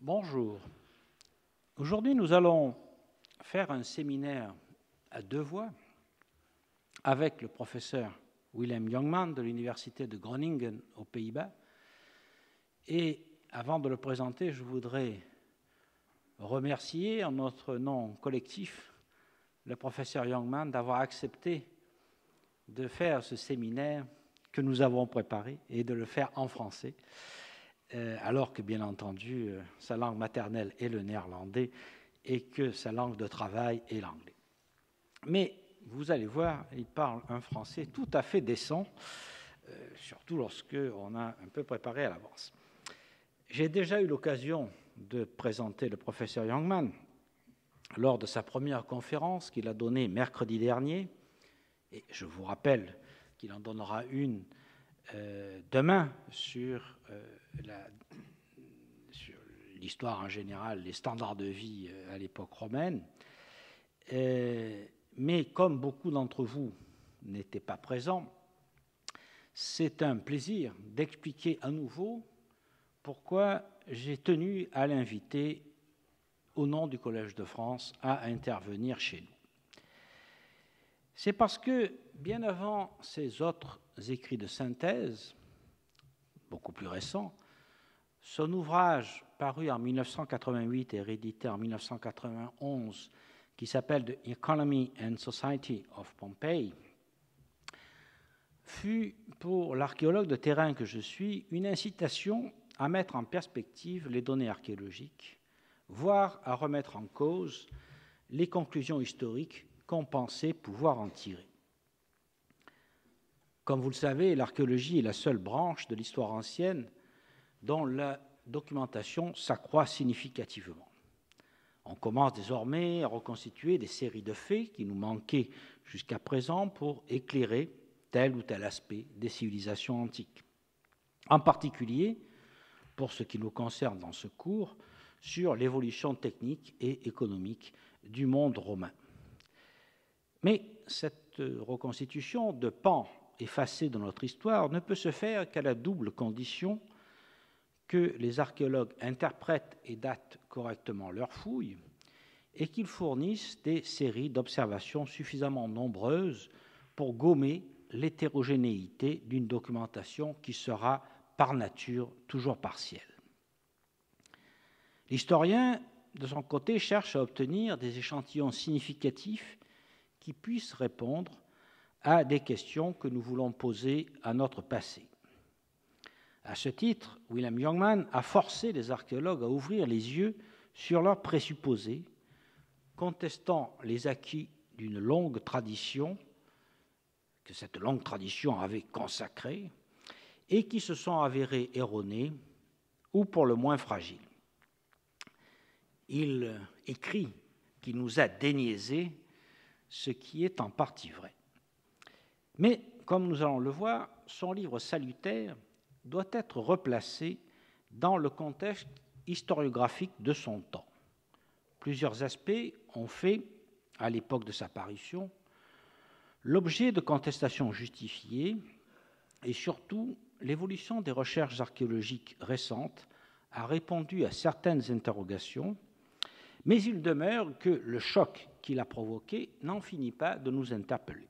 Bonjour. Aujourd'hui, nous allons faire un séminaire à deux voix avec le professeur Willem Jongman de l'Université de Groningen aux Pays-Bas. Et avant de le présenter, je voudrais remercier en notre nom collectif le professeur Jongman d'avoir accepté de faire ce séminaire que nous avons préparé et de le faire en français. Alors que, bien entendu, sa langue maternelle est le néerlandais et que sa langue de travail est l'anglais. Mais vous allez voir, il parle un français tout à fait décent, surtout lorsqu'on a un peu préparé à l'avance. J'ai déjà eu l'occasion de présenter le professeur Jongman lors de sa première conférence qu'il a donnée mercredi dernier, et je vous rappelle qu'il en donnera une demain sur l'histoire en général, les standards de vie à l'époque romaine. Mais comme beaucoup d'entre vous n'étaient pas présents, c'est un plaisir d'expliquer à nouveau pourquoi j'ai tenu à l'inviter au nom du Collège de France à intervenir chez nous. C'est parce que, bien avant ces autres écrits de synthèse, beaucoup plus récents, son ouvrage paru en 1988 et réédité en 1991, qui s'appelle « The Economy and Society of Pompeii », fut, pour l'archéologue de terrain que je suis, une incitation à mettre en perspective les données archéologiques, voire à remettre en cause les conclusions historiques qu'on pensait pouvoir en tirer. Comme vous le savez, l'archéologie est la seule branche de l'histoire ancienne dont la documentation s'accroît significativement. On commence désormais à reconstituer des séries de faits qui nous manquaient jusqu'à présent pour éclairer tel ou tel aspect des civilisations antiques. En particulier, pour ce qui nous concerne dans ce cours, sur l'évolution technique et économique du monde romain. Mais cette reconstitution de pans effacés de notre histoire ne peut se faire qu'à la double condition que les archéologues interprètent et datent correctement leurs fouilles et qu'ils fournissent des séries d'observations suffisamment nombreuses pour gommer l'hétérogénéité d'une documentation qui sera par nature toujours partielle. L'historien, de son côté, cherche à obtenir des échantillons significatifs qui puissent répondre à des questions que nous voulons poser à notre passé. À ce titre, Willem Jongman a forcé les archéologues à ouvrir les yeux sur leurs présupposés, contestant les acquis d'une longue tradition, que cette longue tradition avait consacrée, et qui se sont avérés erronés ou pour le moins fragiles. Il écrit qu'il nous a déniaisé, ce qui est en partie vrai. Mais, comme nous allons le voir, son livre salutaire doit être replacé dans le contexte historiographique de son temps. Plusieurs aspects ont fait, à l'époque de sa parution, l'objet de contestations justifiées et surtout l'évolution des recherches archéologiques récentes a répondu à certaines interrogations, mais il demeure que le choc qu'il a provoqué n'en finit pas de nous interpeller.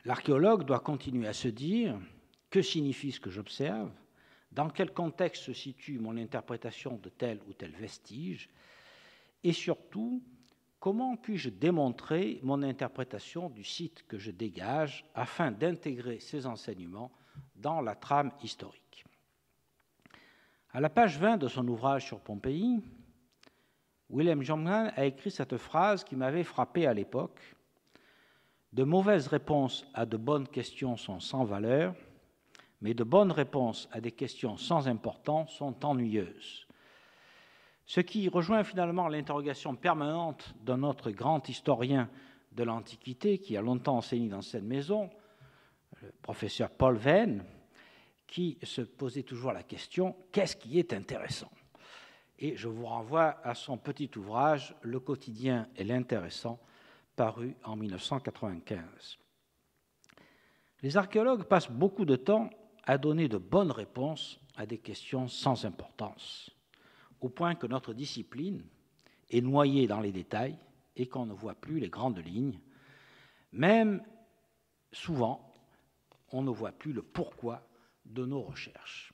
L'archéologue doit continuer à se dire « Que signifie ce que j'observe ? Dans quel contexte se situe mon interprétation de tel ou tel vestige ? Et surtout, comment puis-je démontrer mon interprétation du site que je dégage afin d'intégrer ces enseignements dans la trame historique ?» À la page 20 de son ouvrage sur Pompéi, Willem Jongman a écrit cette phrase qui m'avait frappé à l'époque. « De mauvaises réponses à de bonnes questions sont sans valeur, mais de bonnes réponses à des questions sans importance sont ennuyeuses. » Ce qui rejoint finalement l'interrogation permanente d'un autre grand historien de l'Antiquité qui a longtemps enseigné dans cette maison, le professeur Paul Venn, qui se posait toujours la question « Qu'est-ce qui est intéressant ?» Et je vous renvoie à son petit ouvrage « Le quotidien et l'intéressant », paru en 1995. Les archéologues passent beaucoup de temps à donner de bonnes réponses à des questions sans importance. au point que notre discipline est noyée dans les détails et qu'on ne voit plus les grandes lignes. Même souvent, on ne voit plus le pourquoi de nos recherches.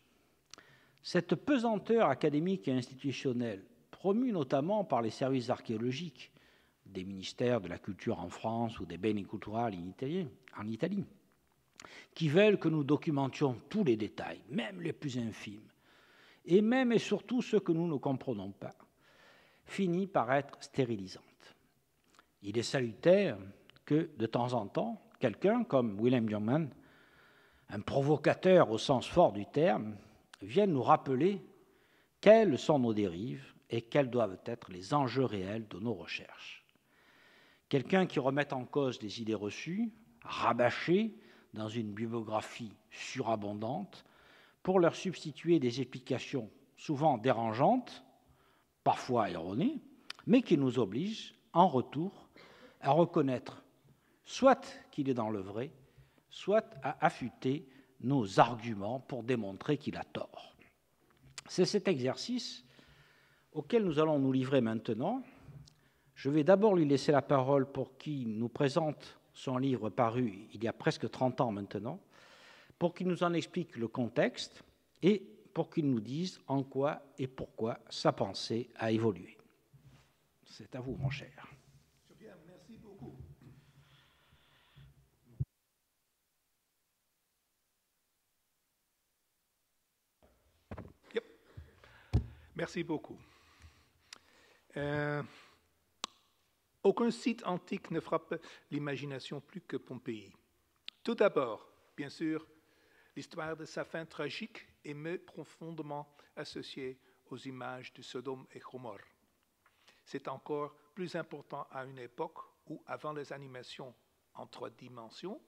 Cette pesanteur académique et institutionnelle, promue notamment par les services archéologiques des ministères de la Culture en France ou des Beni Culturali en Italie, qui veulent que nous documentions tous les détails, même les plus infimes, et même et surtout ceux que nous ne comprenons pas, finit par être stérilisante. Il est salutaire que, de temps en temps, quelqu'un comme Wilhelm Jungmann, un provocateur au sens fort du terme, vienne nous rappeler quelles sont nos dérives et quels doivent être les enjeux réels de nos recherches. Quelqu'un qui remette en cause des idées reçues, rabâchées dans une bibliographie surabondante, pour leur substituer des explications souvent dérangeantes, parfois erronées, mais qui nous obligent, en retour, à reconnaître soit qu'il est dans le vrai, soit à affûter nos arguments pour démontrer qu'il a tort. C'est cet exercice auquel nous allons nous livrer maintenant. Je vais d'abord lui laisser la parole pour qu'il nous présente son livre paru il y a presque 30 ans maintenant, pour qu'il nous en explique le contexte et pour qu'il nous dise en quoi et pourquoi sa pensée a évolué. C'est à vous, mon cher. Bien, merci beaucoup. Yep. Merci beaucoup. Aucun site antique ne frappe l'imagination plus que Pompéi. Tout d'abord, bien sûr, l'histoire de sa fin tragique est profondément associée aux images de Sodome et Gomorrhe. C'est encore plus important à une époque où, avant les animations en 3 dimensions,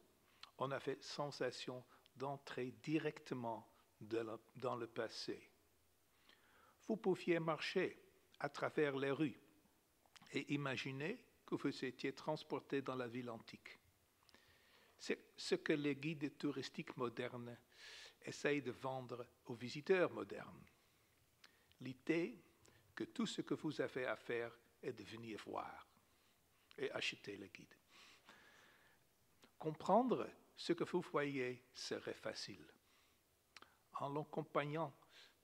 on a fait sensation d'entrer directement dans le passé. Vous pouviez marcher à travers les rues et imaginer que vous étiez transporté dans la ville antique. C'est ce que les guides touristiques modernes essayent de vendre aux visiteurs modernes. L'idée que tout ce que vous avez à faire est de venir voir et acheter le guide. Comprendre ce que vous voyez serait facile. En l'accompagnant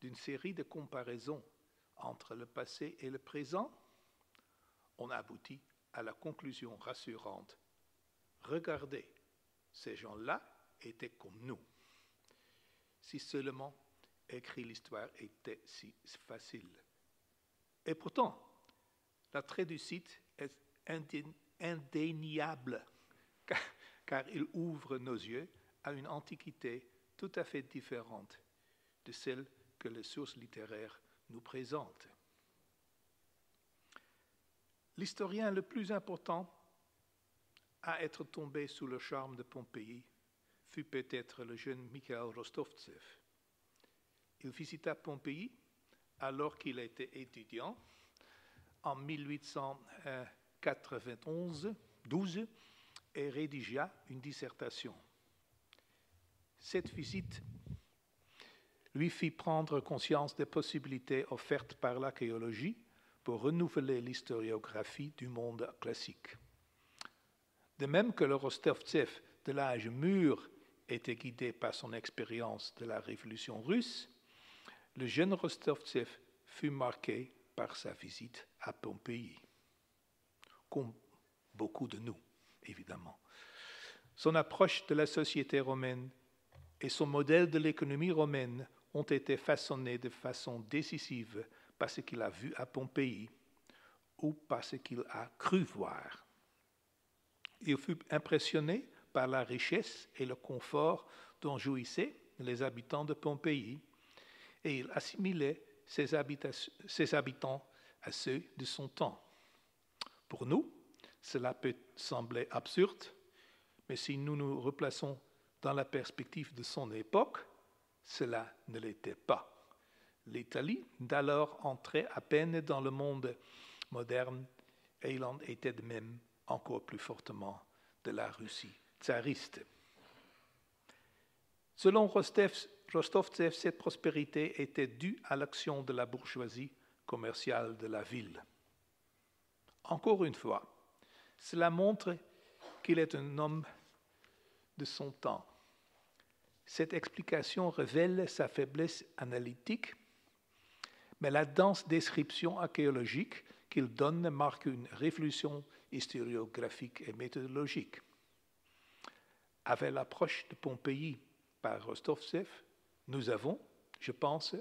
d'une série de comparaisons entre le passé et le présent, on aboutit à la conclusion rassurante. Regardez, ces gens-là étaient comme nous. Si seulement écrire l'histoire était si facile. Et pourtant, l'attrait du site est indéniable, car il ouvre nos yeux à une antiquité tout à fait différente de celle que les sources littéraires nous présentent. L'historien le plus important à être tombé sous le charme de Pompéi fut peut-être le jeune Mikhail Rostovtsev. Il visita Pompéi alors qu'il était étudiant en 1892 et rédigea une dissertation. Cette visite lui fit prendre conscience des possibilités offertes par l'archéologie pour renouveler l'historiographie du monde classique. De même que le Rostovtsev de l'âge mûr était guidé par son expérience de la Révolution russe, le jeune Rostovtsev fut marqué par sa visite à Pompéi, comme beaucoup de nous, évidemment. Son approche de la société romaine et son modèle de l'économie romaine ont été façonnés de façon décisive par ce qu'il a vu à Pompéi ou par ce qu'il a cru voir. Il fut impressionné par la richesse et le confort dont jouissaient les habitants de Pompéi et il assimilait ses habitants à ceux de son temps. Pour nous, cela peut sembler absurde, mais si nous nous replaçons dans la perspective de son époque, cela ne l'était pas. L'Italie d'alors entrait à peine dans le monde moderne et il en était de même encore plus fortement de la Russie tsariste. Selon Rostovtsev, cette prospérité était due à l'action de la bourgeoisie commerciale de la ville. Encore une fois, cela montre qu'il est un homme de son temps. Cette explication révèle sa faiblesse analytique, mais la dense description archéologique qu'il donne marque une révolution historiographique et méthodologique. Avec l'approche de Pompéi par Rostovtsev, nous avons, je pense,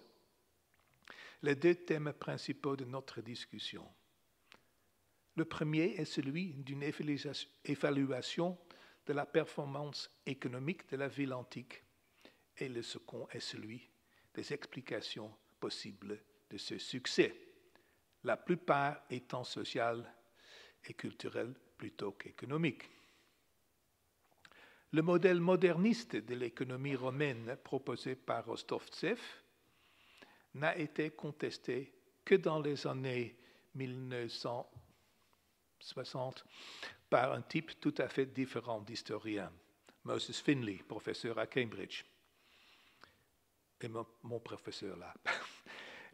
les deux thèmes principaux de notre discussion. Le premier est celui d'une évaluation de la performance économique de la ville antique, et le second est celui des explications possibles de ce succès, la plupart étant sociales et culturelles plutôt qu'économiques. Le modèle moderniste de l'économie romaine proposé par Rostovtsev n'a été contesté que dans les années 1960 par un type tout à fait différent d'historien, Moses Finley, professeur à Cambridge, et mon professeur là.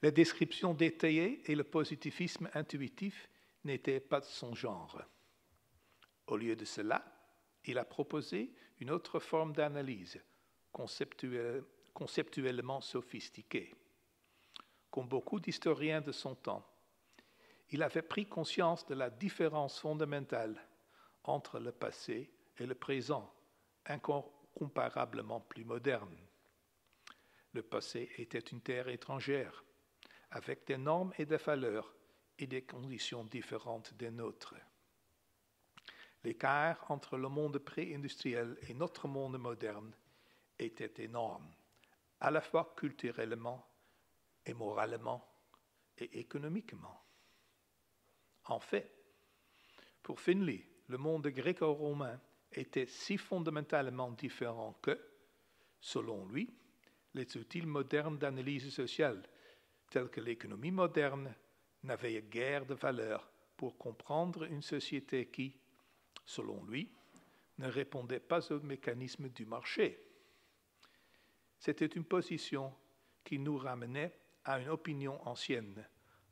La description détaillée et le positivisme intuitif n'étaient pas de son genre. Au lieu de cela, il a proposé une autre forme d'analyse, conceptuellement sophistiquée. Comme beaucoup d'historiens de son temps, il avait pris conscience de la différence fondamentale entre le passé et le présent, incomparablement plus moderne. Le passé était une terre étrangère, avec des normes et des valeurs et des conditions différentes des nôtres. L'écart entre le monde pré-industriel et notre monde moderne était énorme, à la fois culturellement et moralement et économiquement. En fait, pour Finley, le monde gréco-romain était si fondamentalement différent que, selon lui, les outils modernes d'analyse sociale, tels que l'économie moderne, n'avaient guère de valeur pour comprendre une société qui, selon lui, ne répondait pas aux mécanismes du marché. C'était une position qui nous ramenait à une opinion ancienne,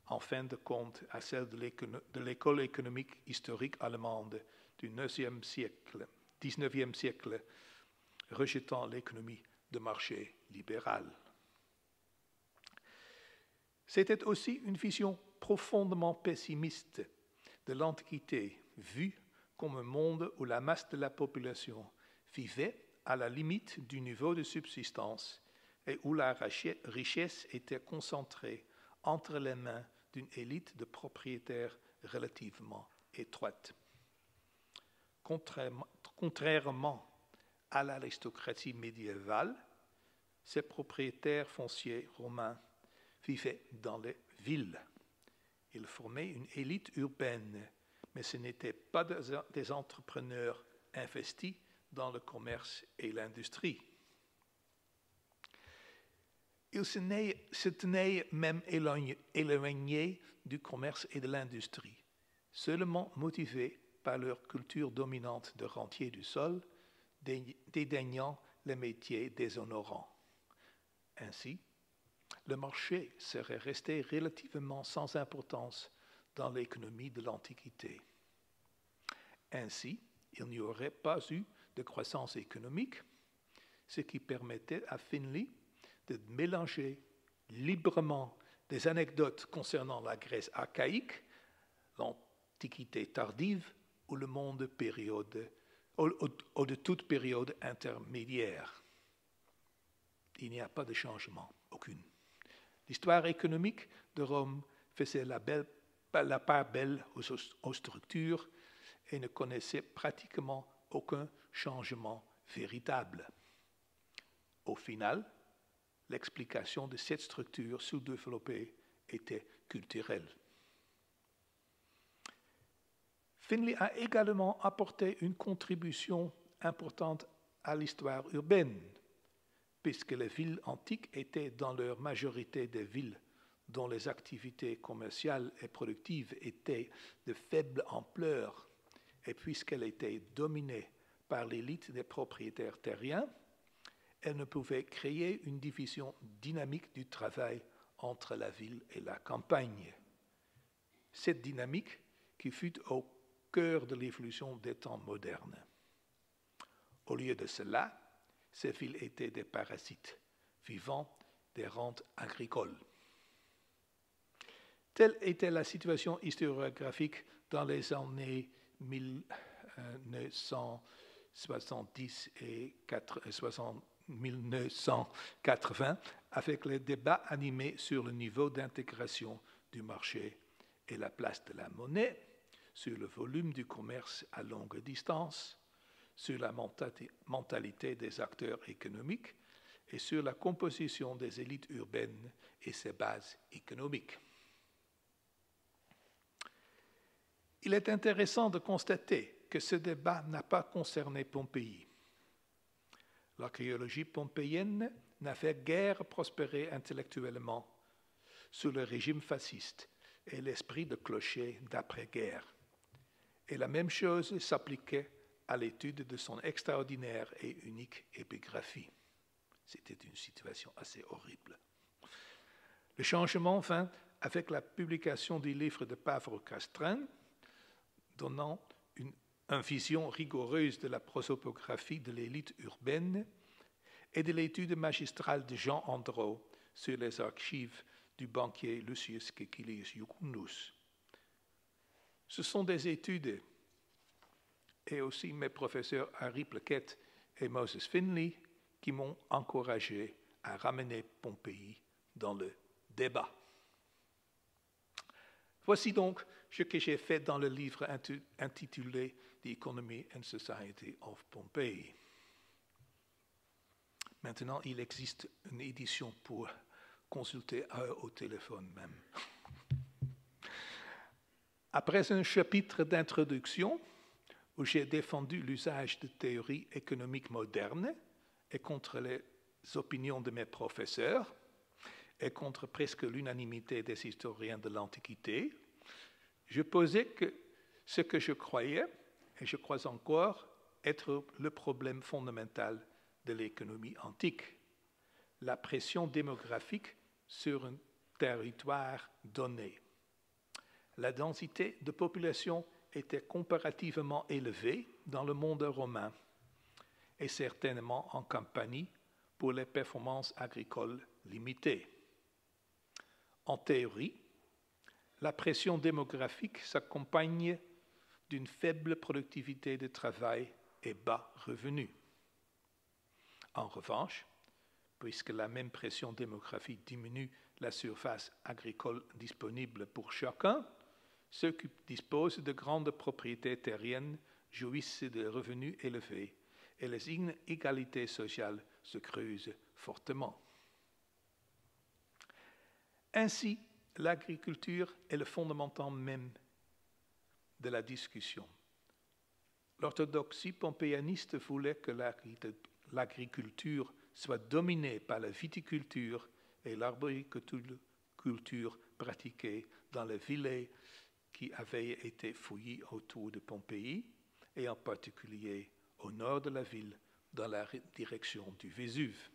en fin de compte à celle de l'école économique historique allemande du XIXe siècle, rejetant l'économie de marché libérale. C'était aussi une vision profondément pessimiste de l'Antiquité, vue comme un monde où la masse de la population vivait à la limite du niveau de subsistance et où la richesse était concentrée entre les mains d'une élite de propriétaires relativement étroite. Contrairement à l'aristocratie médiévale, ces propriétaires fonciers romains vivaient dans les villes. Ils formaient une élite urbaine, mais ce n'étaient pas des entrepreneurs investis dans le commerce et l'industrie. Ils se tenaient même éloignés du commerce et de l'industrie, seulement motivés par leur culture dominante de rentiers du sol, dédaignant les métiers déshonorants. Ainsi, le marché serait resté relativement sans importance dans l'économie de l'Antiquité. Ainsi, il n'y aurait pas eu de croissance économique, ce qui permettait à Finley de mélanger librement des anecdotes concernant la Grèce archaïque, l'Antiquité tardive ou le monde de toute période intermédiaire. Il n'y a pas de changement, aucune. L'histoire économique de Rome faisait la part belle aux structures et ne connaissait pratiquement aucun changement véritable. Au final, l'explication de cette structure sous-développée était culturelle. Finley a également apporté une contribution importante à l'histoire urbaine, puisque les villes antiques étaient dans leur majorité des villes dont les activités commerciales et productives étaient de faible ampleur, et puisqu'elles étaient dominées par l'élite des propriétaires terriens, elles ne pouvaient créer une division dynamique du travail entre la ville et la campagne. Cette dynamique qui fut au cœur de l'évolution des temps modernes. Au lieu de cela, ces villes étaient des parasites, vivant des rentes agricoles. Telle était la situation historiographique dans les années 1970 et 1980, avec les débats animés sur le niveau d'intégration du marché et la place de la monnaie, sur le volume du commerce à longue distance, sur la mentalité des acteurs économiques et sur la composition des élites urbaines et ses bases économiques. Il est intéressant de constater que ce débat n'a pas concerné Pompéi. L'archéologie pompéienne n'avait guère prospéré intellectuellement sous le régime fasciste et l'esprit de clocher d'après-guerre. Et la même chose s'appliquait à l'étude de son extraordinaire et unique épigraphie. C'était une situation assez horrible. Le changement vint avec la publication du livre de Pavro Castren, donnant une vision rigoureuse de la prosopographie de l'élite urbaine et de l'étude magistrale de Jean Andro sur les archives du banquier Lucius Caecilius Jucundus. Ce sont des études, et aussi mes professeurs Harry Plaquette et Moses Finley, qui m'ont encouragé à ramener Pompéi dans le débat. Voici donc ce que j'ai fait dans le livre intitulé The Economy and Society of Pompeii. Maintenant, il existe une édition pour consulter au téléphone même. Après un chapitre d'introduction où j'ai défendu l'usage de théories économiques modernes et contre les opinions de mes professeurs et contre presque l'unanimité des historiens de l'Antiquité, je posais que ce que je croyais, et je crois encore, être le problème fondamental de l'économie antique, la pression démographique sur un territoire donné. La densité de population était comparativement élevée dans le monde romain et certainement en Campanie pour les performances agricoles limitées. En théorie, la pression démographique s'accompagne d'une faible productivité de travail et bas revenus. En revanche, puisque la même pression démographique diminue la surface agricole disponible pour chacun, ceux qui disposent de grandes propriétés terriennes jouissent de revenus élevés et les inégalités sociales se creusent fortement. Ainsi, l'agriculture est le fondamental même de la discussion. L'orthodoxie pompéianiste voulait que l'agriculture soit dominée par la viticulture et l'arboriculture pratiquée dans les vallées qui avaient été fouillées autour de Pompéi et en particulier au nord de la ville dans la direction du Vésuve.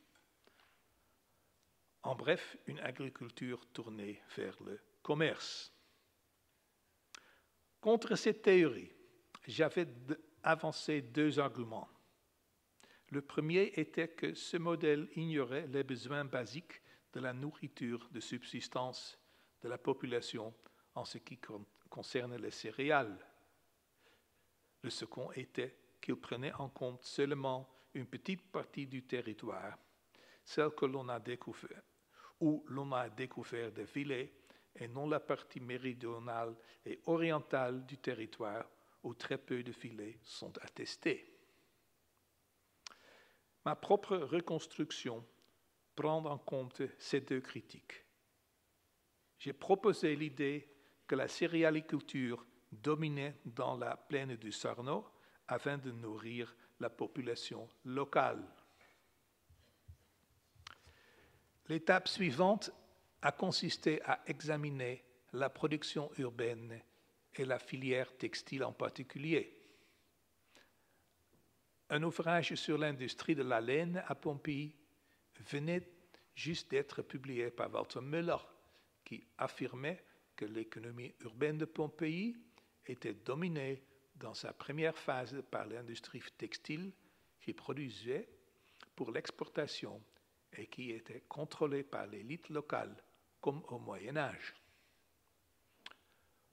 En bref, une agriculture tournée vers le commerce. Contre cette théorie, j'avais avancé deux arguments. Le premier était que ce modèle ignorait les besoins basiques de la nourriture de subsistance de la population en ce qui concerne les céréales. Le second était qu'il prenait en compte seulement une petite partie du territoire, celle que l'on a découvert, où l'on a découvert des villets, et non la partie méridionale et orientale du territoire où très peu de villets sont attestés. Ma propre reconstruction prend en compte ces deux critiques. J'ai proposé l'idée que la céréaliculture dominait dans la plaine du Sarno afin de nourrir la population locale. L'étape suivante a consisté à examiner la production urbaine et la filière textile en particulier. Un ouvrage sur l'industrie de la laine à Pompéi venait juste d'être publié par Walter Müller qui affirmait que l'économie urbaine de Pompéi était dominée dans sa première phase par l'industrie textile qui produisait pour l'exportation et qui était contrôlée par l'élite locale, comme au Moyen Âge.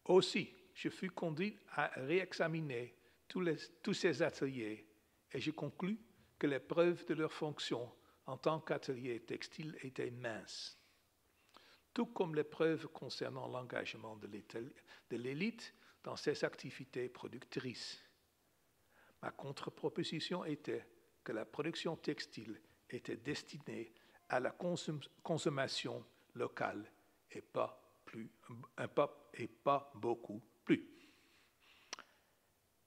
Aussi, je fus conduit à réexaminer tous ces ateliers et je conclus que les preuves de leur fonction en tant qu'atelier textile étaient minces, tout comme les preuves concernant l'engagement de l'élite dans ses activités productrices. Ma contre-proposition était que la production textile était destinée à la consommation locale et pas beaucoup plus.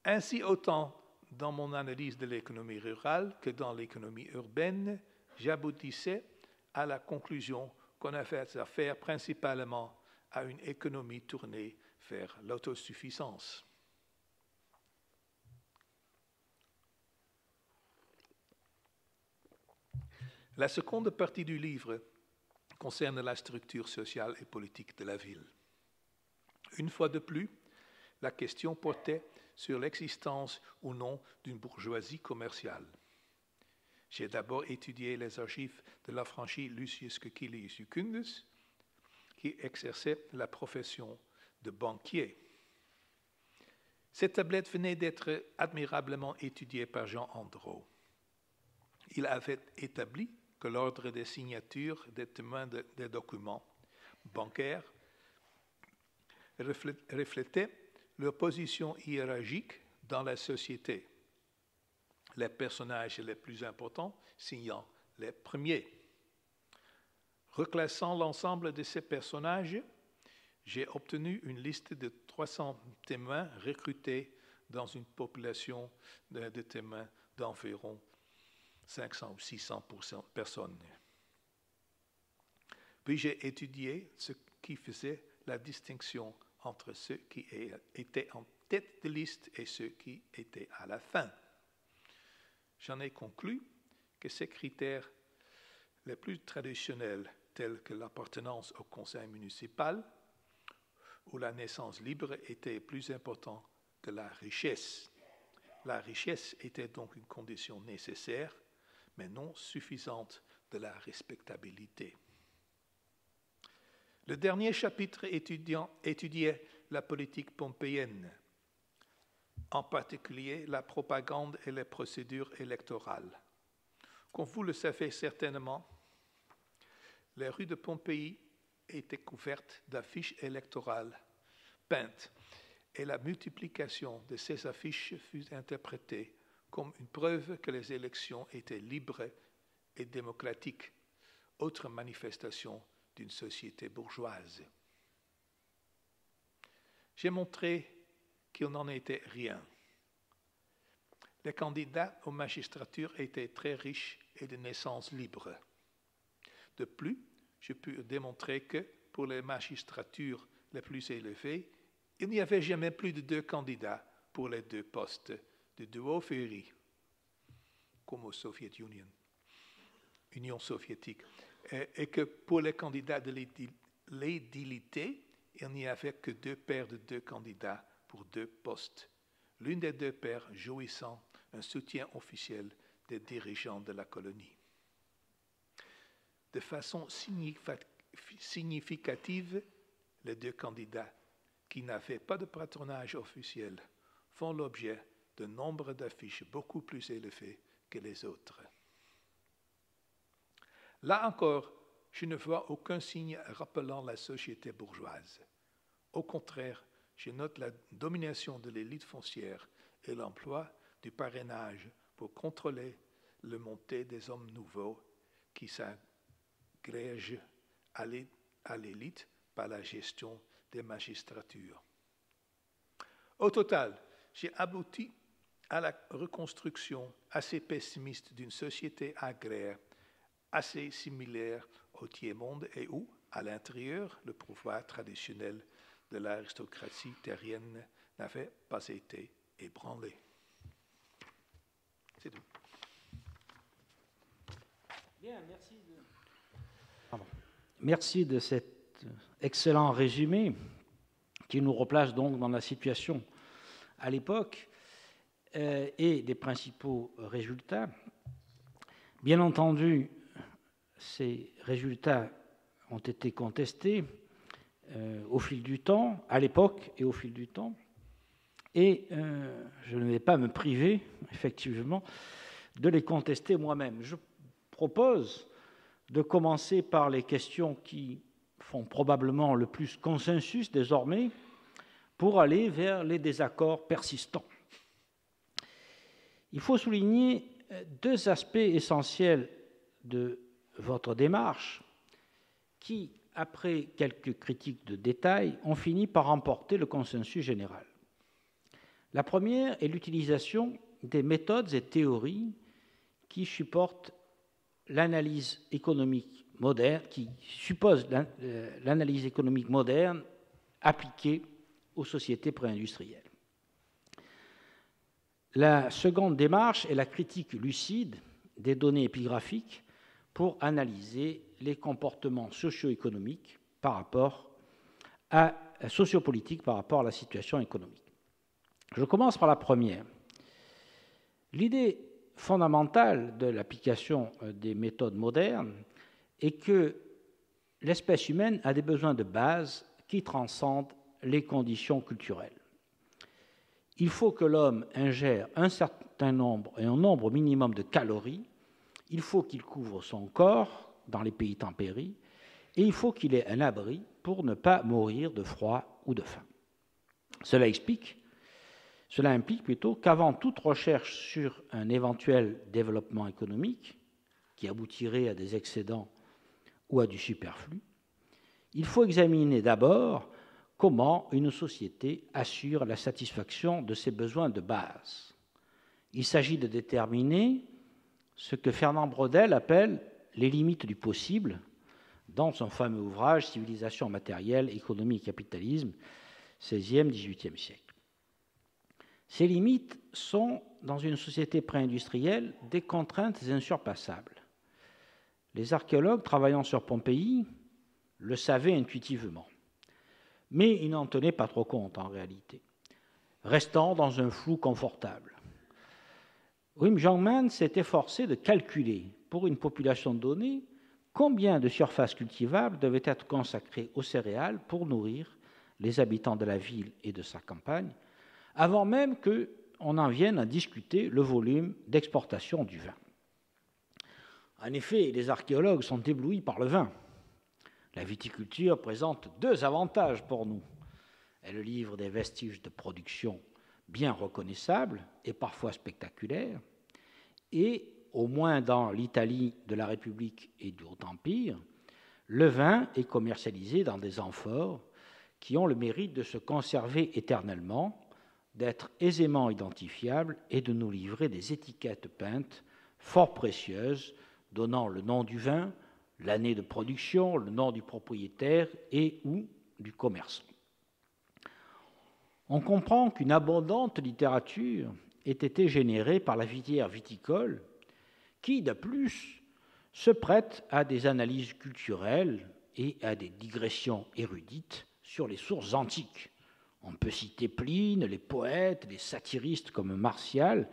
Ainsi, autant dans mon analyse de l'économie rurale que dans l'économie urbaine, j'aboutissais à la conclusion qu'on avait affaire principalement à une économie tournée vers l'autosuffisance. La seconde partie du livre concerne la structure sociale et politique de la ville. Une fois de plus, la question portait sur l'existence ou non d'une bourgeoisie commerciale. J'ai d'abord étudié les archives de l'affranchi Lucius Caecilius Jucundus, qui exerçait la profession de banquier. Cette tablette venait d'être admirablement étudiée par Jean Andreau. Il avait établi que l'ordre des signatures des témoins des documents bancaires reflétait leur position hiérarchique dans la société, les personnages les plus importants signant les premiers. Reclassant l'ensemble de ces personnages, j'ai obtenu une liste de 300 témoins recrutés dans une population de témoins d'environ 500 ou 600 personnes. Puis j'ai étudié ce qui faisait la distinction entre ceux qui étaient en tête de liste et ceux qui étaient à la fin. J'en ai conclu que ces critères les plus traditionnels, tels que l'appartenance au conseil municipal ou la naissance libre, étaient plus importants que la richesse. La richesse était donc une condition nécessaire, mais non suffisante de la respectabilité. Le dernier chapitre étudiait la politique pompéienne, en particulier la propagande et les procédures électorales. Comme vous le savez certainement, les rues de Pompéi étaient couvertes d'affiches électorales peintes et la multiplication de ces affiches fut interprétée comme une preuve que les élections étaient libres et démocratiques, autre manifestation d'une société bourgeoise. J'ai montré qu'il n'en était rien. Les candidats aux magistratures étaient très riches et de naissance libre. De plus, je pus démontrer que, pour les magistratures les plus élevées, il n'y avait jamais plus de 2 candidats pour les 2 postes de duo-féerie, comme au Union soviétique, et que pour les candidats de l'édilité, il n'y avait que 2 paires de 2 candidats pour 2 postes, l'une des 2 paires jouissant un soutien officiel des dirigeants de la colonie. De façon significative, les 2 candidats qui n'avaient pas de patronage officiel font l'objet d'un nombre d'affiches beaucoup plus élevé que les autres. Là encore, je ne vois aucun signe rappelant la société bourgeoise. Au contraire, je note la domination de l'élite foncière et l'emploi du parrainage pour contrôler le montée des hommes nouveaux qui s'agrègent à l'élite par la gestion des magistratures. Au total, j'ai abouti à la reconstruction assez pessimiste d'une société agraire assez similaire au tiers-monde et où, à l'intérieur, le pouvoir traditionnel de l'aristocratie terrienne n'avait pas été ébranlé. C'est tout. Bien, merci de cette cet excellent résumé qui nous replace donc dans la situation à l'époque et des principaux résultats. Bien entendu, ces résultats ont été contestés au fil du temps, à l'époque et au fil du temps, et je ne vais pas me priver, effectivement, de les contester moi-même. Je propose de commencer par les questions qui font probablement le plus consensus désormais, pour aller vers les désaccords persistants. Il faut souligner deux aspects essentiels de votre démarche qui, après quelques critiques de détail, ont fini par remporter le consensus général. La première est l'utilisation des méthodes et théories qui supportent l'analyse économique moderne, qui suppose l'analyse économique moderne appliquée aux sociétés préindustrielles. La seconde démarche est la critique lucide des données épigraphiques pour analyser les comportements socio-économiques sociopolitiques par rapport à la situation économique. Je commence par la première. L'idée fondamentale de l'application des méthodes modernes est que l'espèce humaine a des besoins de base qui transcendent les conditions culturelles. Il faut que l'homme ingère un certain nombre et un nombre minimum de calories, il faut qu'il couvre son corps dans les pays tempérés, et il faut qu'il ait un abri pour ne pas mourir de froid ou de faim. Cela implique plutôt qu'avant toute recherche sur un éventuel développement économique qui aboutirait à des excédents ou à du superflu, il faut examiner d'abord comment une société assure la satisfaction de ses besoins de base. Il s'agit de déterminer ce que Fernand Braudel appelle les limites du possible dans son fameux ouvrage « Civilisation matérielle, économie et capitalisme » XVIe, XVIIIe siècle. Ces limites sont, dans une société pré-industrielle, des contraintes insurpassables. Les archéologues travaillant sur Pompéi le savaient intuitivement, mais ils n'en tenaient pas trop compte en réalité, restant dans un flou confortable. Wim Jongman s'est efforcé de calculer, pour une population donnée, combien de surfaces cultivables devaient être consacrées aux céréales pour nourrir les habitants de la ville et de sa campagne, avant même qu'on en vienne à discuter le volume d'exportation du vin. En effet, les archéologues sont éblouis par le vin. La viticulture présente deux avantages pour nous. Elle livre des vestiges de production bien reconnaissables et parfois spectaculaires, et, au moins dans l'Italie de la République et du Haut-Empire, le vin est commercialisé dans des amphores qui ont le mérite de se conserver éternellement, d'être aisément identifiables et de nous livrer des étiquettes peintes fort précieuses, donnant le nom du vin, l'année de production, le nom du propriétaire et ou du commerçant. On comprend qu'une abondante littérature ait été générée par la filière viticole qui, de plus, se prête à des analyses culturelles et à des digressions érudites sur les sources antiques. On peut citer Pline, les poètes, les satiristes comme Martial,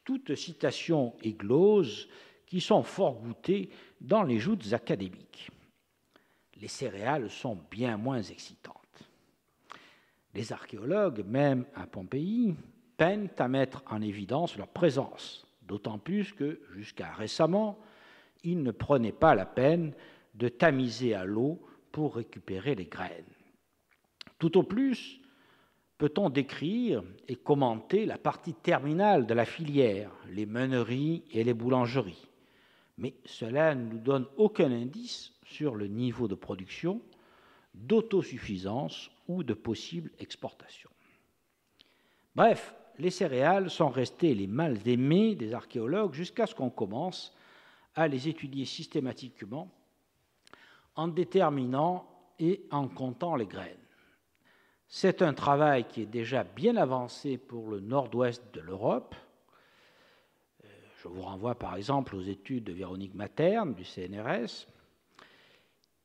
toutes citations et gloses qui sont fort goûtées dans les joutes académiques. Les céréales sont bien moins excitantes. Les archéologues, même à Pompéi, peinent à mettre en évidence leur présence, d'autant plus que, jusqu'à récemment, ils ne prenaient pas la peine de tamiser à l'eau pour récupérer les graines. Tout au plus, peut-on décrire et commenter la partie terminale de la filière, les meuneries et les boulangeries. Mais cela ne nous donne aucun indice sur le niveau de production, d'autosuffisance ou de possible exportation. Bref, les céréales sont restées les mal aimées des archéologues jusqu'à ce qu'on commence à les étudier systématiquement en déterminant et en comptant les graines. C'est un travail qui est déjà bien avancé pour le nord-ouest de l'Europe. Je vous renvoie par exemple aux études de Véronique Materne du CNRS.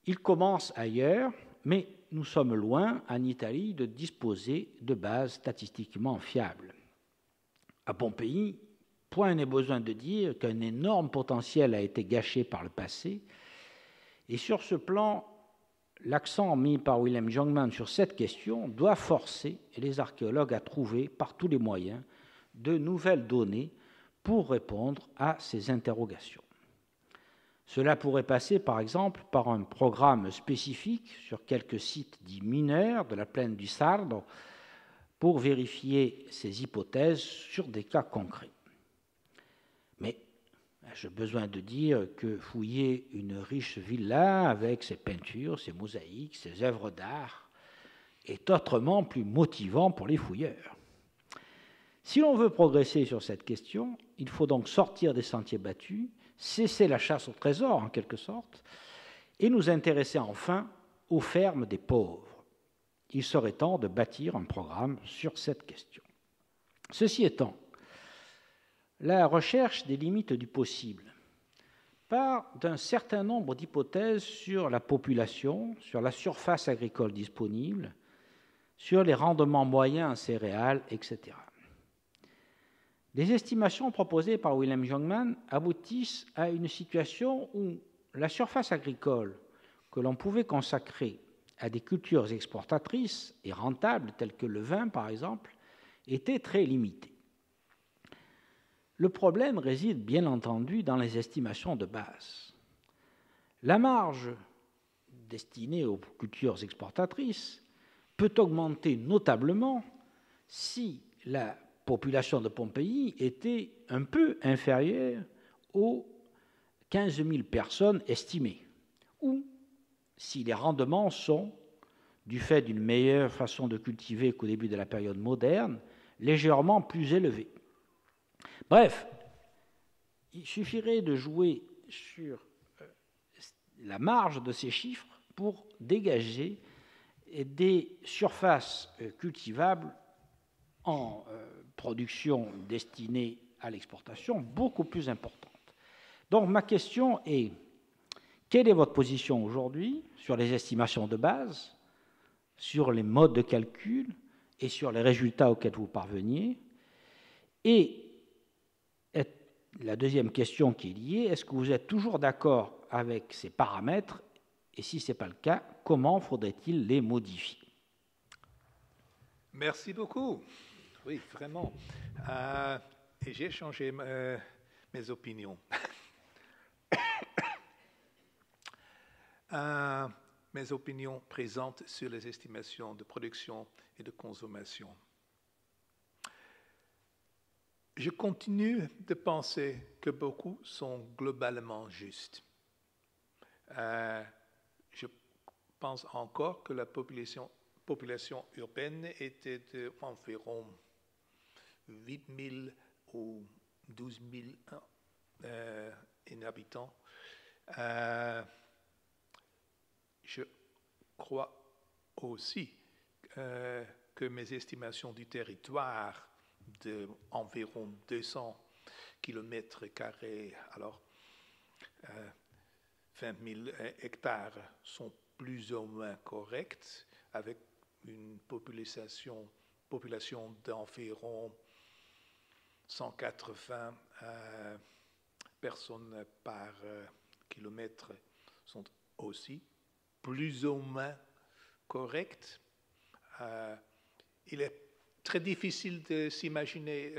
Il commence ailleurs, mais nous sommes loin, en Italie, de disposer de bases statistiquement fiables. À Pompéi, point n'est besoin de dire qu'un énorme potentiel a été gâché par le passé, et sur ce plan, l'accent mis par Wilhelm Jungmann sur cette question doit forcer les archéologues à trouver, par tous les moyens, de nouvelles données pour répondre à ces interrogations. Cela pourrait passer, par exemple, par un programme spécifique sur quelques sites dits mineurs de la plaine du Sardo pour vérifier ces hypothèses sur des cas concrets. Mais j'ai besoin de dire que fouiller une riche villa avec ses peintures, ses mosaïques, ses œuvres d'art est autrement plus motivant pour les fouilleurs. Si l'on veut progresser sur cette question, il faut donc sortir des sentiers battus, cesser la chasse au trésor en quelque sorte, et nous intéresser enfin aux fermes des pauvres. Il serait temps de bâtir un programme sur cette question. Ceci étant, la recherche des limites du possible part d'un certain nombre d'hypothèses sur la population, sur la surface agricole disponible, sur les rendements moyens en céréales, etc. Les estimations proposées par Wilhelm Jungmann aboutissent à une situation où la surface agricole que l'on pouvait consacrer à des cultures exportatrices et rentables, telles que le vin par exemple, était très limitée. Le problème réside bien entendu dans les estimations de base. La marge destinée aux cultures exportatrices peut augmenter notablement si la population de Pompéi était un peu inférieure aux 15 000 personnes estimées, ou si les rendements sont, du fait d'une meilleure façon de cultiver qu'au début de la période moderne, légèrement plus élevés. Bref, il suffirait de jouer sur la marge de ces chiffres pour dégager des surfaces cultivables en production destinée à l'exportation beaucoup plus importante. Donc ma question est, quelle est votre position aujourd'hui sur les estimations de base, sur les modes de calcul et sur les résultats auxquels vous parveniez? Et la deuxième question qui est liée, est-ce que vous êtes toujours d'accord avec ces paramètres? Et si ce n'est pas le cas, comment faudrait-il les modifier? Merci beaucoup. Oui, vraiment. Et j'ai changé mes opinions. Mes opinions présentes sur les estimations de production et de consommation. Je continue de penser que beaucoup sont globalement justes. Je pense encore que la population urbaine était d'environ 8 000 ou 12 000 habitants. Je crois aussi que mes estimations du territoire d'environ 200 km², alors 20 000 hectares, sont plus ou moins correctes, avec une population d'environ 180 personnes par kilomètre, sont aussi plus ou moins correctes. Il est très difficile de s'imaginer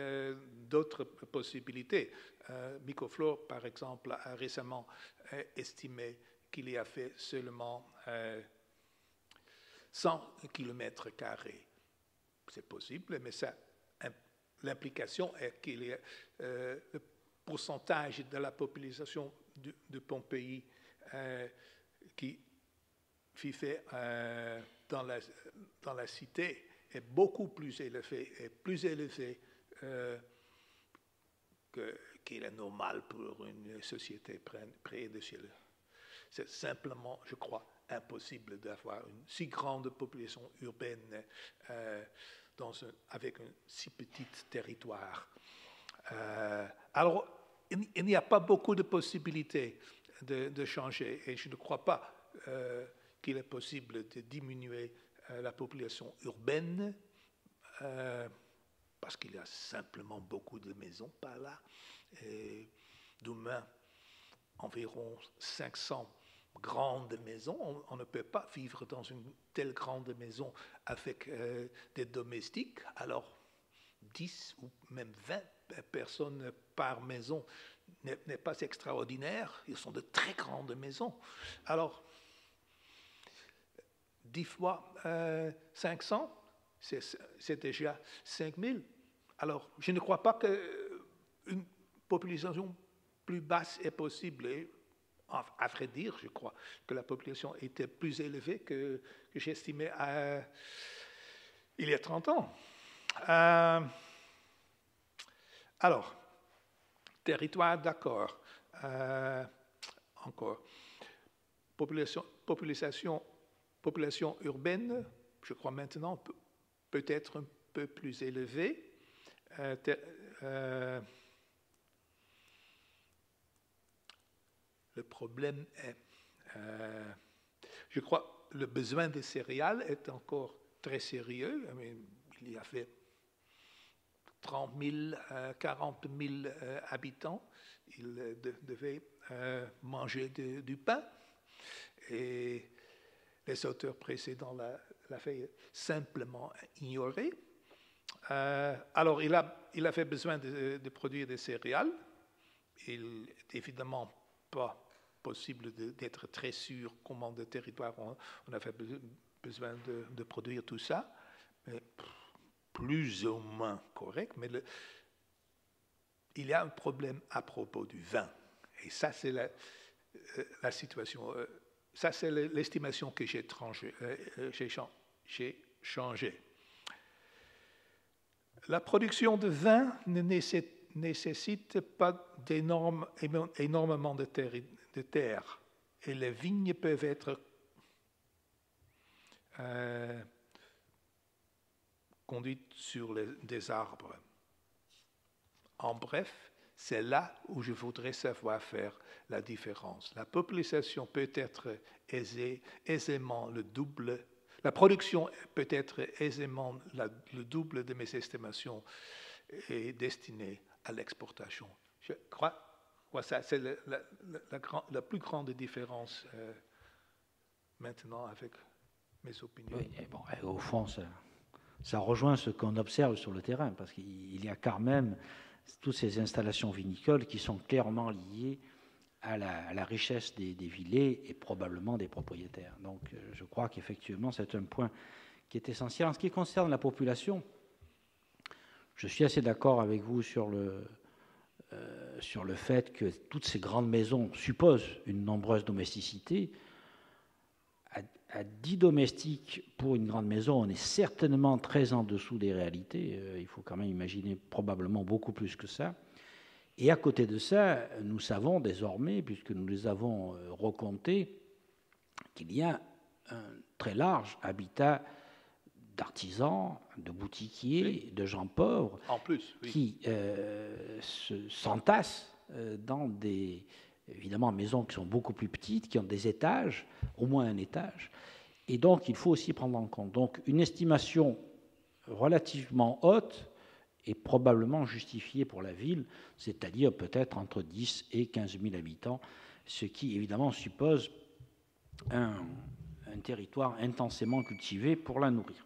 d'autres possibilités. Mycoflore, par exemple, a récemment estimé qu'il y a fait seulement 100 km². C'est possible, mais l'implication est qu'il y a le pourcentage de la population de Pompéi qui vivait dans la cité est beaucoup plus élevé qu'il est normal pour une société près de chez eux. C'est simplement, je crois, impossible d'avoir une si grande population urbaine avec un si petit territoire. Alors, il n'y a pas beaucoup de possibilités de changer, et je ne crois pas qu'il est possible de diminuer la population urbaine, parce qu'il y a simplement beaucoup de maisons par là. Et demain, environ 500 grandes maisons. On ne peut pas vivre dans une telle grande maison avec des domestiques. Alors, 10 ou même 20 personnes par maison n'est pas extraordinaire. Ils sont de très grandes maisons. Alors, 10 fois 500, c'est déjà 5000. Alors, je ne crois pas qu'une population plus basse est possible. Et, à vrai dire, je crois que la population était plus élevée que j'estimais il y a 30 ans. Alors, territoire, d'accord. Encore. Population urbaine, je crois maintenant, peut-être un peu plus élevée. Le problème est, je crois, le besoin de céréales est encore très sérieux. Il y avait 30 000, 40 000 habitants. Ils devaient manger du pain. Et les auteurs précédents l'avaient simplement ignoré. Alors, il avait besoin de produire des céréales. Il n'est évidemment pas possible d'être très sûr comment de territoire on avait besoin de produire tout ça, mais plus ou moins correct. Mais il y a un problème à propos du vin. Et ça, c'est la situation. Ça, c'est l'estimation que j'ai changée. La production de vin ne nécessite pas énormément de terre. Et les vignes peuvent être conduites sur des arbres. En bref, c'est là où je voudrais savoir faire la différence. La population peut être aisément le double. La production peut être aisément le double de mes estimations et destinée à l'exportation. Je crois que ça, c'est la plus grande différence maintenant avec mes opinions. Oui, et bon, et au fond, ça rejoint ce qu'on observe sur le terrain, parce qu'il y a quand même toutes ces installations vinicoles qui sont clairement liées à la richesse des villers et probablement des propriétaires. Donc je crois qu'effectivement c'est un point qui est essentiel. En ce qui concerne la population, je suis assez d'accord avec vous sur le fait que toutes ces grandes maisons supposent une nombreuse domesticité. À 10 domestiques pour une grande maison, on est certainement très en dessous des réalités. Il faut quand même imaginer probablement beaucoup plus que ça. Et à côté de ça, nous savons désormais, puisque nous les avons recomptés, qu'il y a un très large habitat d'artisans, de boutiquiers, oui, de gens pauvres, en plus, oui, qui s'entassent dans des, évidemment, maisons qui sont beaucoup plus petites, qui ont des étages, au moins un étage. Et donc, il faut aussi prendre en compte. Donc, une estimation relativement haute est probablement justifiée pour la ville, c'est-à-dire peut-être entre 10 et 15 000 habitants, ce qui, évidemment, suppose un territoire intensément cultivé pour la nourrir.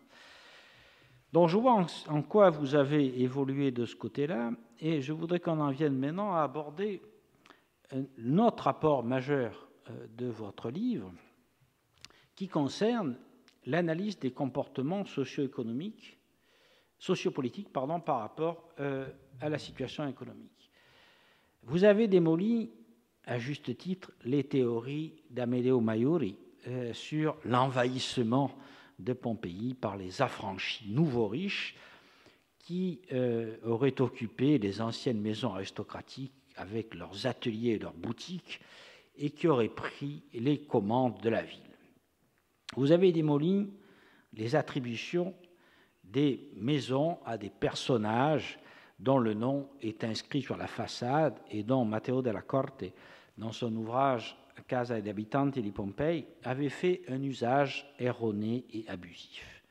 Donc, je vois en quoi vous avez évolué de ce côté-là, et je voudrais qu'on en vienne maintenant à aborder notre apport majeur de votre livre, qui concerne l'analyse des comportements sociopolitiques par rapport à la situation économique. Vous avez démoli, à juste titre, les théories d'Amedeo Maiuri sur l'envahissement de Pompéi par les affranchis nouveaux riches qui auraient occupé les anciennes maisons aristocratiques avec leurs ateliers et leurs boutiques et qui auraient pris les commandes de la ville. Vous avez démoli les attributions des maisons à des personnages dont le nom est inscrit sur la façade et dont Matteo della Corte, dans son ouvrage Casa ed Abitanti di Pompei, avait fait un usage erroné et abusif.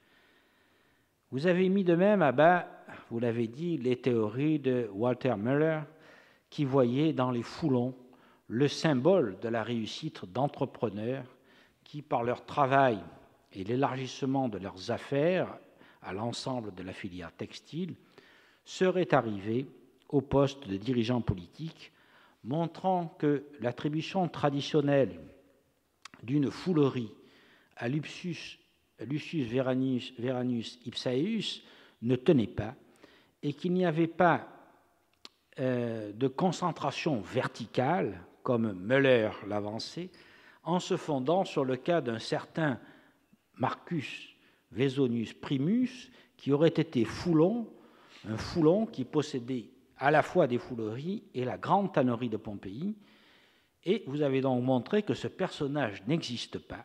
Vous avez mis de même à bas, vous l'avez dit, les théories de Walter Müller, qui voyait dans les foulons le symbole de la réussite d'entrepreneurs qui, par leur travail et l'élargissement de leurs affaires à l'ensemble de la filière textile, seraient arrivés au poste de dirigeants politiques, montrant que l'attribution traditionnelle d'une foulerie à Lucius Veranius Ipsaeus ne tenait pas et qu'il n'y avait pas de concentration verticale, comme Müller l'avançait, en se fondant sur le cas d'un certain Marcus Vesonius Primus, qui aurait été un foulon qui possédait à la fois des fouleries et la grande tannerie de Pompéi. Et vous avez donc montré que ce personnage n'existe pas,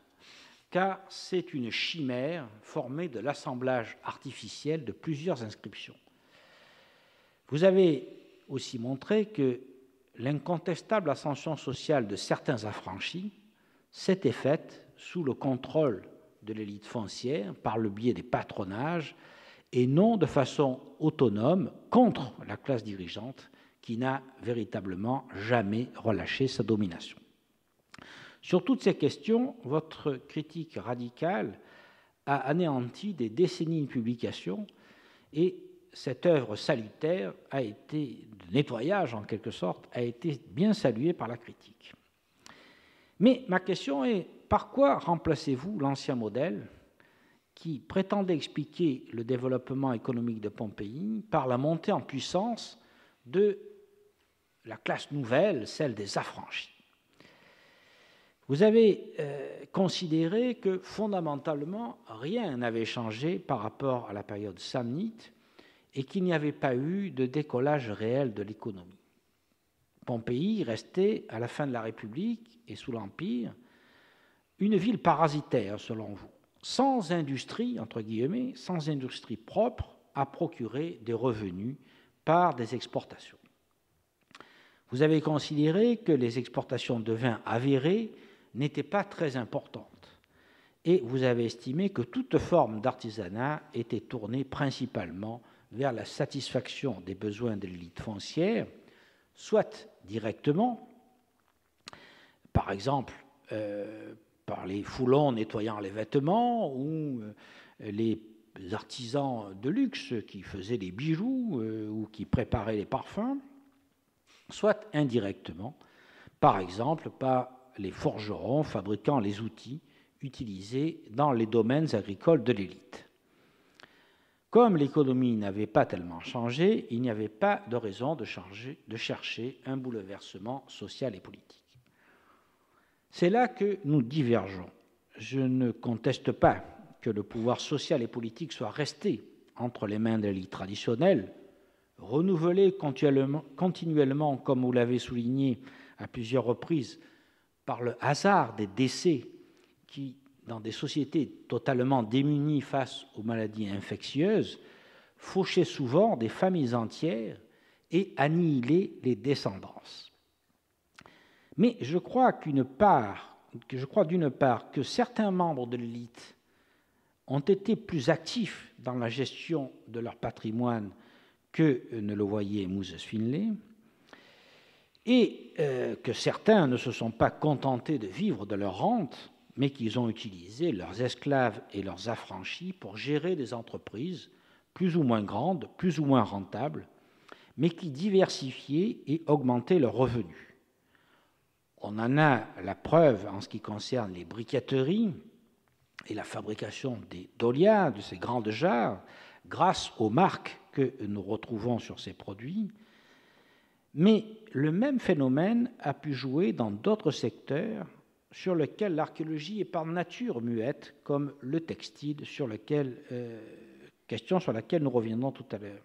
car c'est une chimère formée de l'assemblage artificiel de plusieurs inscriptions. Vous avez aussi montré que l'incontestable ascension sociale de certains affranchis s'était faite sous le contrôle de l'élite foncière par le biais des patronages et non de façon autonome contre la classe dirigeante qui n'a véritablement jamais relâché sa domination. Sur toutes ces questions, votre critique radicale a anéanti des décennies de publications et cette œuvre salutaire a été, de nettoyage en quelque sorte, a été bien saluée par la critique. Mais ma question est, par quoi remplacez-vous l'ancien modèle qui prétendait expliquer le développement économique de Pompéi par la montée en puissance de la classe nouvelle, celle des affranchis? Vous avez considéré que fondamentalement rien n'avait changé par rapport à la période samnite et qu'il n'y avait pas eu de décollage réel de l'économie. Pompéi restait, à la fin de la République et sous l'Empire, une ville parasitaire, selon vous, sans industrie, entre guillemets, sans industrie propre à procurer des revenus par des exportations. Vous avez considéré que les exportations de vins avérés n'étaient pas très importantes et vous avez estimé que toute forme d'artisanat était tournée principalement vers la satisfaction des besoins de l'élite foncière, soit directement, par exemple par les foulons nettoyant les vêtements ou les artisans de luxe qui faisaient les bijoux ou qui préparaient les parfums, soit indirectement, par exemple par les forgerons fabriquant les outils utilisés dans les domaines agricoles de l'élite. Comme l'économie n'avait pas tellement changé, il n'y avait pas de raison de chercher un bouleversement social et politique. C'est là que nous divergeons. Je ne conteste pas que le pouvoir social et politique soit resté entre les mains de l'élite traditionnelle, renouvelé continuellement, comme vous l'avez souligné à plusieurs reprises, par le hasard des décès qui, dans des sociétés totalement démunies face aux maladies infectieuses, fauchaient souvent des familles entières et annihilaient les descendances. Mais je crois d'une part que certains membres de l'élite ont été plus actifs dans la gestion de leur patrimoine que ne le voyait Moses Finlay, et que certains ne se sont pas contentés de vivre de leur rente, mais qu'ils ont utilisé leurs esclaves et leurs affranchis pour gérer des entreprises plus ou moins grandes, plus ou moins rentables, mais qui diversifiaient et augmentaient leurs revenus. On en a la preuve en ce qui concerne les briqueteries et la fabrication des dolias, de ces grandes jarres, grâce aux marques que nous retrouvons sur ces produits. Mais le même phénomène a pu jouer dans d'autres secteurs sur lesquels l'archéologie est par nature muette, comme le textile, question sur laquelle nous reviendrons tout à l'heure.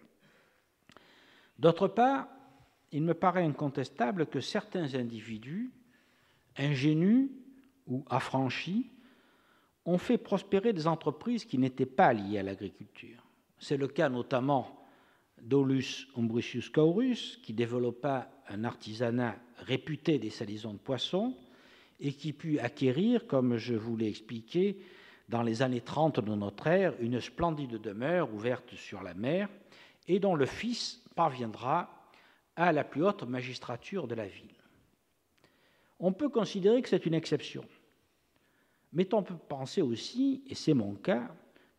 D'autre part, il me paraît incontestable que certains individus, ingénus ou affranchis, ont fait prospérer des entreprises qui n'étaient pas liées à l'agriculture. C'est le cas notamment d'Aulus Umbricius Scaurus, qui développa un artisanat réputé des salisons de poissons et qui put acquérir, comme je vous l'ai expliqué, dans les années 30 de notre ère, une splendide demeure ouverte sur la mer, et dont le fils parviendra à la plus haute magistrature de la ville. On peut considérer que c'est une exception, mais on peut penser aussi, et c'est mon cas,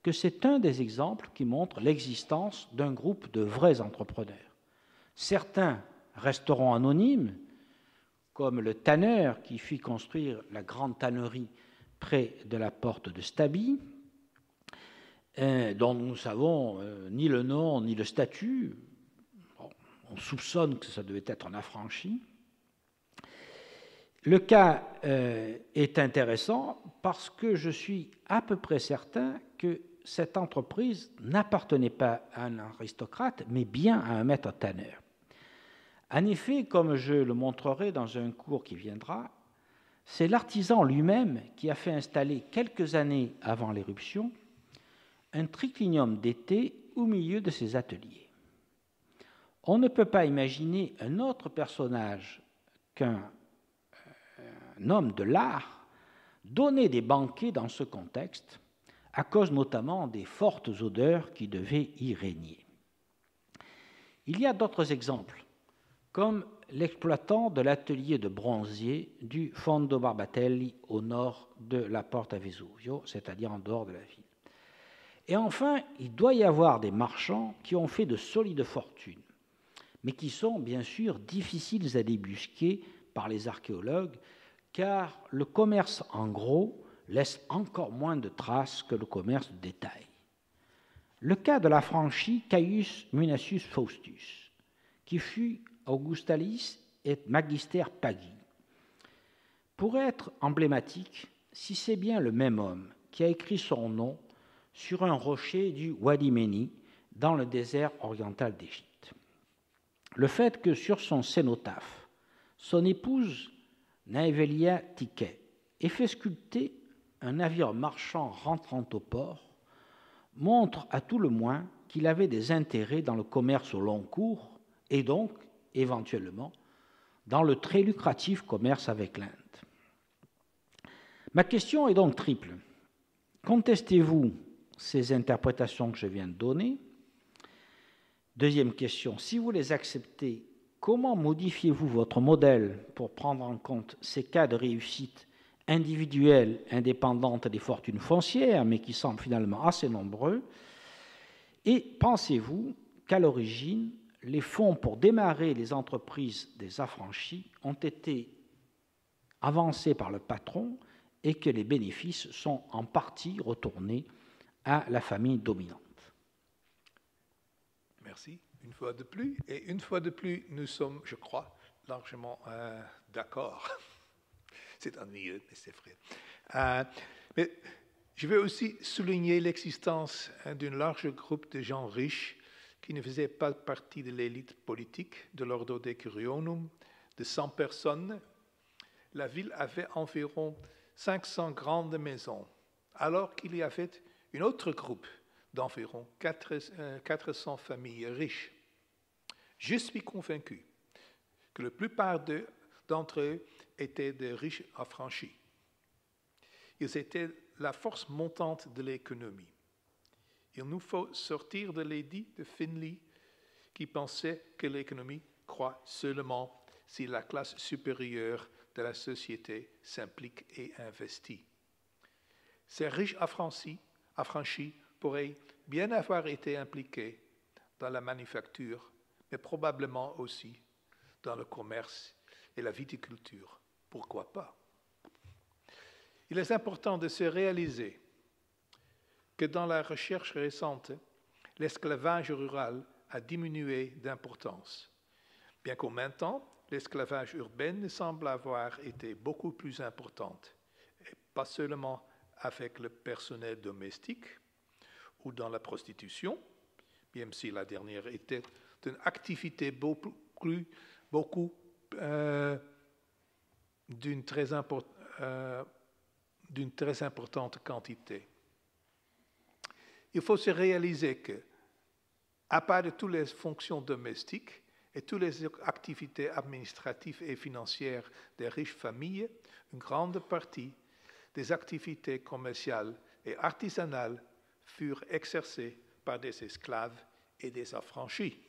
que c'est un des exemples qui montre l'existence d'un groupe de vrais entrepreneurs. Certains resteront anonymes, comme le tanneur qui fit construire la grande tannerie près de la porte de Stabi, dont nous ne savons ni le nom ni le statut. Bon, on soupçonne que ça devait être un affranchi. Le cas est intéressant parce que je suis à peu près certain que cette entreprise n'appartenait pas à un aristocrate, mais bien à un maître tanneur. En effet, comme je le montrerai dans un cours qui viendra, c'est l'artisan lui-même qui a fait installer quelques années avant l'éruption un triclinium d'été au milieu de ses ateliers. On ne peut pas imaginer un autre personnage qu'un homme de l'art donner des banquets dans ce contexte, à cause notamment des fortes odeurs qui devaient y régner. Il y a d'autres exemples, comme l'exploitant de l'atelier de bronzier du Fondo Barbatelli au nord de la Porta Vesuvio, c'est-à-dire en dehors de la ville. Et enfin, il doit y avoir des marchands qui ont fait de solides fortunes, mais qui sont bien sûr difficiles à débusquer par les archéologues, car le commerce en gros laisse encore moins de traces que le commerce de détail. Le cas de l'affranchi Caius Munacius Faustus, qui fut Augustalis et Magister Pagi, pourrait être emblématique si c'est bien le même homme qui a écrit son nom sur un rocher du Wadi Meni dans le désert oriental d'Égypte. Le fait que sur son cénotaphe, son épouse Naevelia Tiquet ait fait sculpter un navire marchand rentrant au port montre à tout le moins qu'il avait des intérêts dans le commerce au long cours et donc, éventuellement, dans le très lucratif commerce avec l'Inde. Ma question est donc triple. Contestez-vous ces interprétations que je viens de donner? Deuxième question, si vous les acceptez, comment modifiez-vous votre modèle pour prendre en compte ces cas de réussite individuelle indépendante des fortunes foncières, mais qui semblent finalement assez nombreux? Et pensez-vous qu'à l'origine, les fonds pour démarrer les entreprises des affranchis ont été avancés par le patron et que les bénéfices sont en partie retournés à la famille dominante? Merci. Une fois de plus, et une fois de plus, nous sommes, je crois, largement d'accord. C'est ennuyeux, mais c'est vrai. Mais je veux aussi souligner l'existence d'un large groupe de gens riches qui ne faisaient pas partie de l'élite politique de l'Ordo Decurionum, de 100 personnes. La ville avait environ 500 grandes maisons, alors qu'il y avait un autre groupe d'environ 400 familles riches. Je suis convaincu que la plupart d'entre eux étaient des riches affranchis. Ils étaient la force montante de l'économie. Il nous faut sortir de l'édit de Finlay qui pensait que l'économie croît seulement si la classe supérieure de la société s'implique et investit. Ces riches affranchis pourraient bien avoir été impliqués dans la manufacture, mais probablement aussi dans le commerce et la viticulture. Pourquoi pas? Il est important de se réaliser que dans la recherche récente, l'esclavage rural a diminué d'importance, bien qu'en même temps, l'esclavage urbain semble avoir été beaucoup plus important, et pas seulement avec le personnel domestique ou dans la prostitution, même si la dernière était une activité d'une très importante quantité. Il faut se réaliser que, à part de toutes les fonctions domestiques, et toutes les activités administratives et financières des riches familles, une grande partie des activités commerciales et artisanales furent exercées par des esclaves et des affranchis.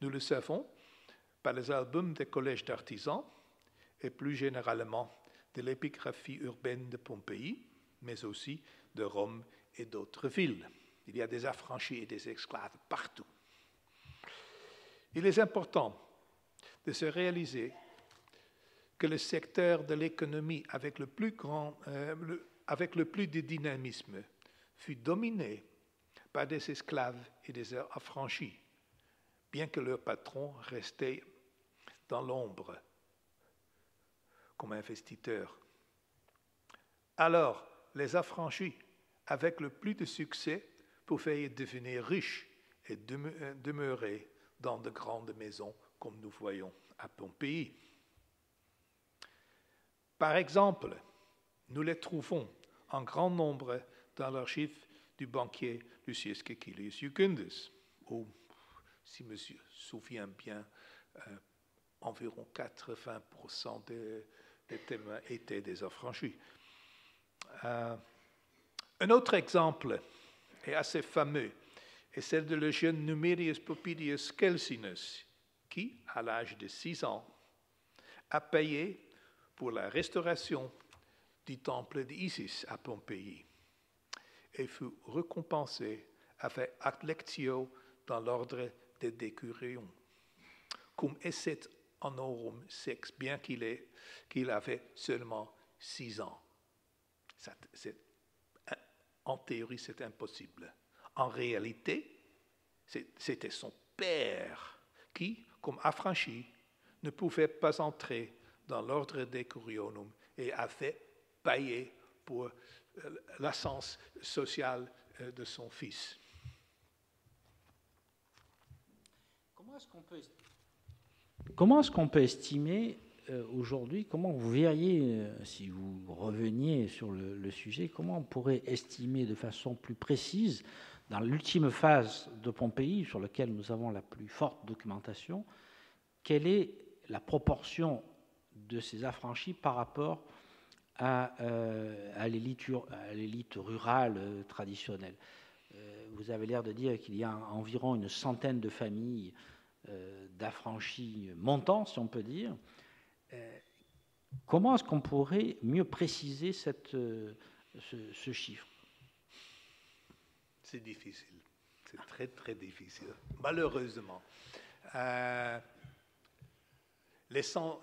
Nous le savons par les albums des collèges d'artisans et plus généralement de l'épigraphie urbaine de Pompéi, mais aussi de Rome et d'autres villes. Il y a des affranchis et des esclaves partout. Il est important de se réaliser que le secteur de l'économie avec le plus de dynamisme fut dominé par des esclaves et des affranchis, bien que leur patron restait dans l'ombre comme investisseur. Alors, les affranchis, avec le plus de succès, pouvaient devenir riches et demeurer dans de grandes maisons, comme nous voyons à Pompéi. Par exemple, nous les trouvons en grand nombre dans l'archive du banquier Lucius Caecilius Jucundus, où, si je me souviens bien, environ 80% des témoins étaient des affranchis. Un autre exemple est assez fameux, est celle de le jeune Numerius Popidius Celsinus, qui, à l'âge de 6 ans, a payé pour la restauration du temple d'Isis à Pompéi et fut récompensé avec acte lectio dans l'ordre des Decurions, cum esset honorum sex, bien qu'il avait seulement 6 ans. En théorie, c'est impossible. En réalité, c'était son père qui, comme affranchi, ne pouvait pas entrer dans l'ordre Decurionum et avait payé pour l'ascens social de son fils. Comment est-ce qu'on peut estimer aujourd'hui, comment vous verriez, si vous reveniez sur le sujet, comment on pourrait estimer de façon plus précise, dans l'ultime phase de Pompéi, sur laquelle nous avons la plus forte documentation, quelle est la proportion de ces affranchis par rapport à l'élite rurale traditionnelle. Vous avez l'air de dire qu'il y a environ une centaine de familles d'affranchis montants, si on peut dire. Comment est-ce qu'on pourrait mieux préciser ce chiffre? C'est difficile. C'est très, très difficile. Malheureusement. Les 100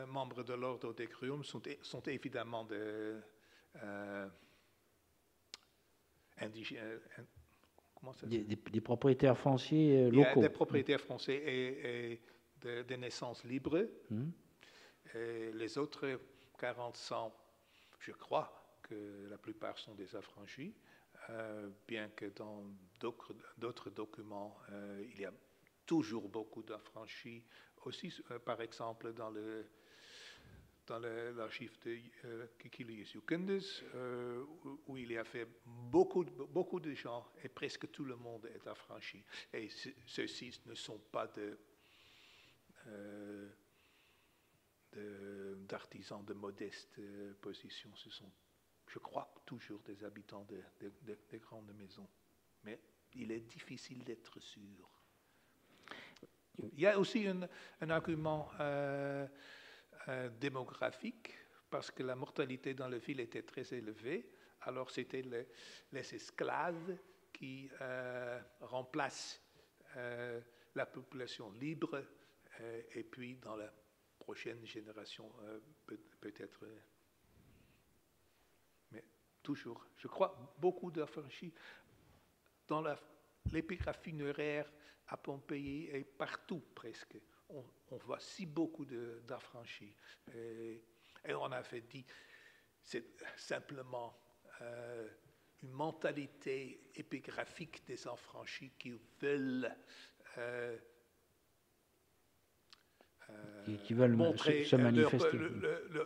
membres de l'ordre Decurium sont évidemment indigènes. Des propriétaires fonciers locaux. Il y a des propriétaires fonciers et des naissances libres. Et les autres 40-100, je crois que la plupart sont des affranchis, bien que dans d'autres documents, il y a toujours beaucoup d'affranchis. Aussi, par exemple, dans l'archive de Caecilius Jucundus, où il y a fait beaucoup de gens, et presque tout le monde est affranchi. Et ceux-ci ne sont pas d'artisans de modeste position. Ce sont, je crois, toujours des habitants des grandes maisons. Mais il est difficile d'être sûr. Il y a aussi un argument démographique, parce que la mortalité dans la ville était très élevée. Alors c'était les esclaves qui remplacent la population libre, et puis dans la prochaine génération, peut-être. Mais toujours, je crois, beaucoup d'affranchis dans l'épigraphie funéraire à Pompéi et partout presque. On voit si beaucoup d'affranchis. Et on avait dit, c'est simplement une mentalité épigraphique des affranchis qui veulent qui veulent montrer se manifester.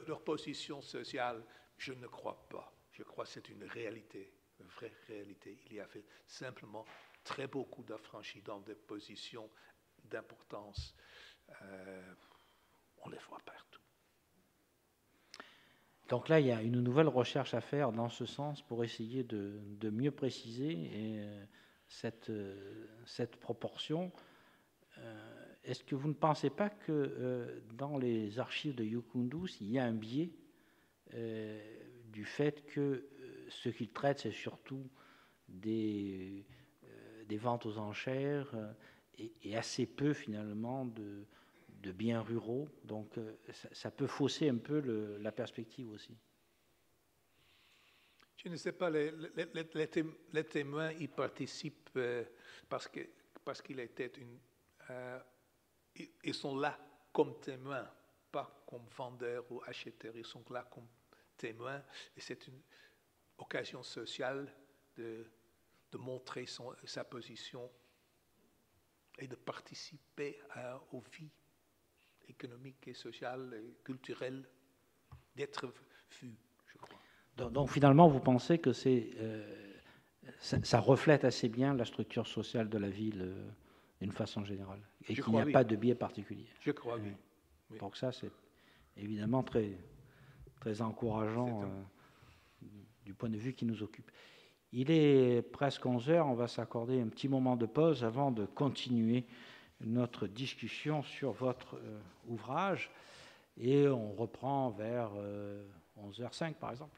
Leur position sociale. Je ne crois pas. Je crois que c'est une réalité, une vraie réalité. Il y avait simplement très beaucoup d'affranchis dans des positions d'importance. On les voit partout. Donc là, il y a une nouvelle recherche à faire dans ce sens pour essayer de mieux préciser cette proportion. Est-ce que vous ne pensez pas que dans les archives de Jucundus, il y a un biais du fait que ce qu'il traite, c'est surtout des ventes aux enchères et assez peu finalement de biens ruraux, donc ça peut fausser un peu la perspective aussi. Je ne sais pas, les témoins y participent parce qu'il était ils sont là comme témoins, pas comme vendeurs ou acheteurs, ils sont là comme témoins, et c'est une occasion sociale de montrer sa position et de participer aux vies économiques et sociales et culturelles, d'être vu, je crois. Donc finalement, vous pensez que ça reflète assez bien la structure sociale de la ville d'une façon générale, et qu'il n'y a pas de biais particulier. Je crois, oui. Donc ça, c'est évidemment très, très encourageant du point de vue qui nous occupe. Il est presque 11 heures, on va s'accorder un petit moment de pause avant de continuer notre discussion sur votre ouvrage, et on reprend vers 11h05 par exemple.